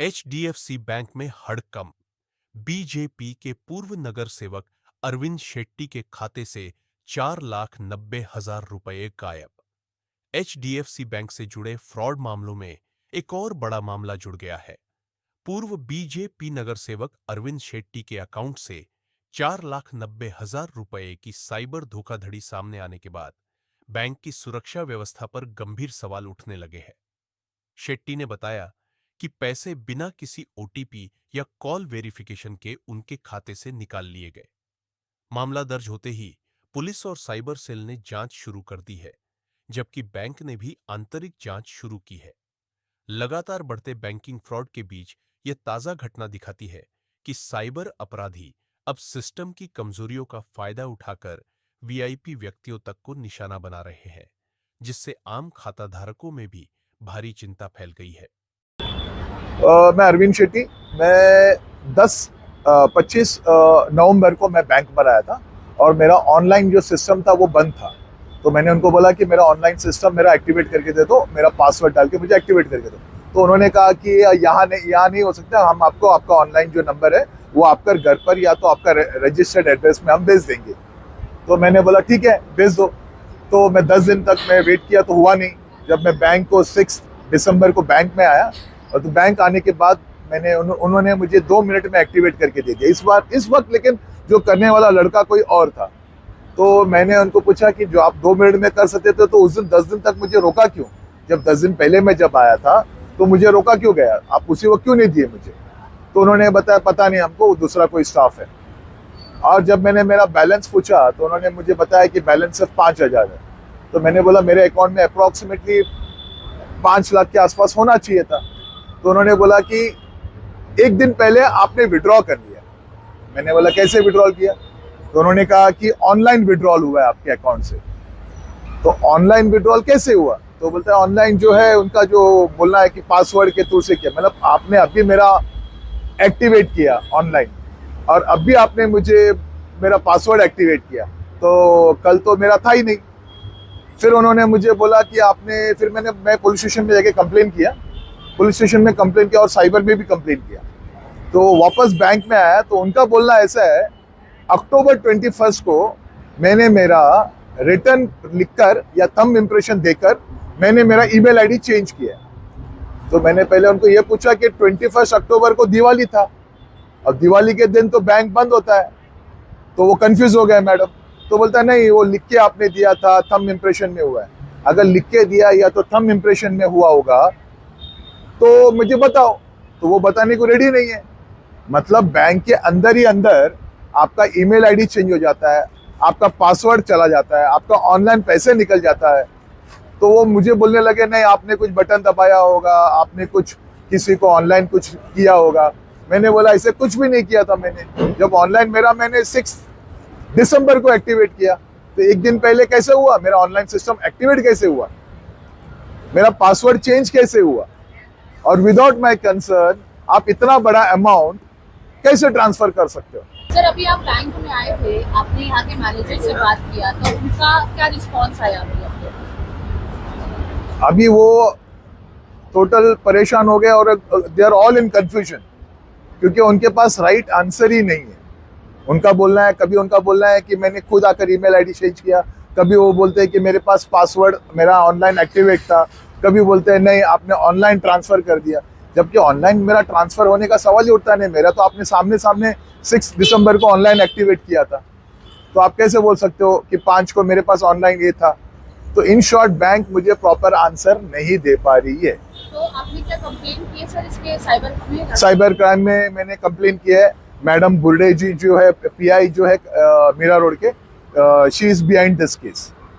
HDFC bank में हड़कंप। BJP के पूर्व नगर सेवक अरविंद शेट्टी के खाते से 4,90,000 रुपए गायब। एचडीएफसी बैंक से जुड़े फ्रॉड मामलों में एक और बड़ा मामला जुड़ गया है। पूर्व बीजेपी नगर सेवक अरविंद शेट्टी के अकाउंट से 4,90,000 रुपए की साइबर धोखाधड़ी सामने आने के बाद बैंक की सुरक्षा व्यवस्था पर गंभीर सवाल उठने लगे हैं। शेट्टी ने बताया कि पैसे बिना किसी ओटीपी या कॉल वेरिफिकेशन के उनके खाते से निकाल लिए गए। मामला दर्ज होते ही पुलिस और साइबर सेल ने जांच शुरू कर दी है, जबकि बैंक ने भी आंतरिक जांच शुरू की है। लगातार बढ़ते बैंकिंग फ्रॉड के बीच यह ताजा घटना दिखाती है कि साइबर अपराधी अब सिस्टम की कमजोरियों का फायदा उठाकर वीआईपी व्यक्तियों तक को निशाना बना रहे हैं, जिससे आम खाताधारकों में भी भारी चिंता फैल गई है। मैं अरविंद शेट्टी। मैं 25 नवंबर को मैं बैंक पर आया था और मेरा ऑनलाइन जो सिस्टम था वो बंद था। तो मैंने उनको बोला कि मेरा ऑनलाइन सिस्टम मेरा एक्टिवेट करके दे दो, मेरा पासवर्ड डाल के मुझे एक्टिवेट करके दो। तो उन्होंने कहा कि यहाँ नहीं हो सकता, हम आपको आपका ऑनलाइन जो नंबर है वो आपका घर पर या तो आपका रजिस्टर्ड एड्रेस में हम भेज देंगे। तो मैंने बोला ठीक है, भेज दो। तो मैं 10 दिन तक मैं वेट किया तो हुआ नहीं। जब मैं बैंक को 6 दिसंबर को बैंक में आया और तो बैंक आने के बाद उन्होंने मुझे 2 मिनट में एक्टिवेट करके दे दिया इस वक्त। लेकिन जो करने वाला लड़का कोई और था। तो मैंने उनको पूछा कि जो आप 2 मिनट में कर सकते थे तो उस दिन 10 दिन तक मुझे रोका क्यों? जब 10 दिन पहले मैं जब आया था तो मुझे रोका क्यों गया? आप उसी वक्त क्यों नहीं दिए मुझे? तो उन्होंने बताया पता नहीं, हमको दूसरा कोई स्टाफ है। और जब मैंने मेरा बैलेंस पूछा तो उन्होंने मुझे बताया कि बैलेंस सिर्फ 5,000 है। तो मैंने बोला मेरे अकाउंट में अप्रॉक्सीमेटली 5 लाख के आसपास होना चाहिए था। तो उन्होंने बोला कि एक दिन पहले आपने विड्रॉ कर लिया। मैंने बोला कैसे विड्रॉल किया? तो उन्होंने कहा कि ऑनलाइन विड्रॉल हुआ है आपके अकाउंट से। तो ऑनलाइन विड्रॉल कैसे हुआ? तो बोलता है ऑनलाइन जो है उनका जो बोलना है कि पासवर्ड के थ्रू से किया। मतलब आपने अभी मेरा एक्टिवेट किया ऑनलाइन और अभी आपने मुझे मेरा पासवर्ड एक्टिवेट किया, तो कल तो मेरा था ही नहीं। फिर उन्होंने मुझे बोला कि आपने, फिर मैं पुलिस स्टेशन में जाके कंप्लेन किया। पुलिस स्टेशन में कंप्लेन किया और साइबर में भी कंप्लेन किया। तो वापस बैंक में आया तो उनका बोलना ऐसा है, अक्टूबर 21 को मैंने मेरा रिटर्न लिखकर या थंब इम्प्रेशन देकर मैंने मेरा ईमेल आईडी चेंज किया। तो मैंने पहले उनको ये पूछा कि 21 अक्टूबर को दिवाली था और दिवाली के दिन तो बैंक बंद होता है। तो वो कंफ्यूज हो गए मैडम। तो बोलता है नहीं, वो लिख के आपने दिया था, थंब इम्प्रेशन में हुआ है। अगर लिख के दिया या तो थंब इम्प्रेशन में हुआ होगा तो मुझे बताओ। तो वो बताने को रेडी नहीं है। मतलब बैंक के अंदर ही अंदर आपका ईमेल आईडी चेंज हो जाता है, आपका पासवर्ड चला जाता है, आपका ऑनलाइन पैसे निकल जाता है। तो वो मुझे बोलने लगे नहीं, आपने कुछ बटन दबाया होगा, आपने कुछ किसी को ऑनलाइन कुछ किया होगा। मैंने बोला ऐसे कुछ भी नहीं किया था मैंने। जब ऑनलाइन मैंने 6 दिसंबर को एक्टिवेट किया तो एक दिन पहले कैसे हुआ? मेरा ऑनलाइन सिस्टम एक्टिवेट कैसे हुआ? मेरा पासवर्ड चेंज कैसे हुआ? और विदाउट माय कंसर्न आप इतना बड़ा अमाउंट कैसे ट्रांसफर कर सकते हो? सर, अभी आप बैंक में आए थे, आपने यहाँ के मैनेजर से बात किया तो उनका क्या रिस्पॉन्स आया अभी वो टोटल परेशान हो गए और they are all in confusion, क्योंकि उनके पास राइट आंसर ही नहीं है। उनका बोलना है, कभी उनका बोलना है कि मैंने खुद आकर ईमेल आईडी चेंज किया, कभी वो बोलते हैं कि मेरे पास पासवर्ड मेरा ऑनलाइन एक्टिवेट था, कभी बोलते हैं नहीं आपने ऑनलाइन ट्रांसफर कर दिया। जबकि ऑनलाइन मेरा ट्रांसफर होने का सवाल ही उठता नहीं। मेरा तो आपने सामने 6 दिसंबर को ऑनलाइन एक्टिवेट किया था। तो आप कैसे बोल सकते हो कि 5 को मेरे पास ऑनलाइन ये था? तो इन शॉर्ट बैंक मुझे प्रॉपर आंसर नहीं दे पा रही है। तो आपने क्या कंप्लेन की है सर इसके साइबर क्राइम में मैंने कंप्लेन किया है। मैडम बुर्डे जी जो है पीआई जो है मीरा रोड के, she is behind this case.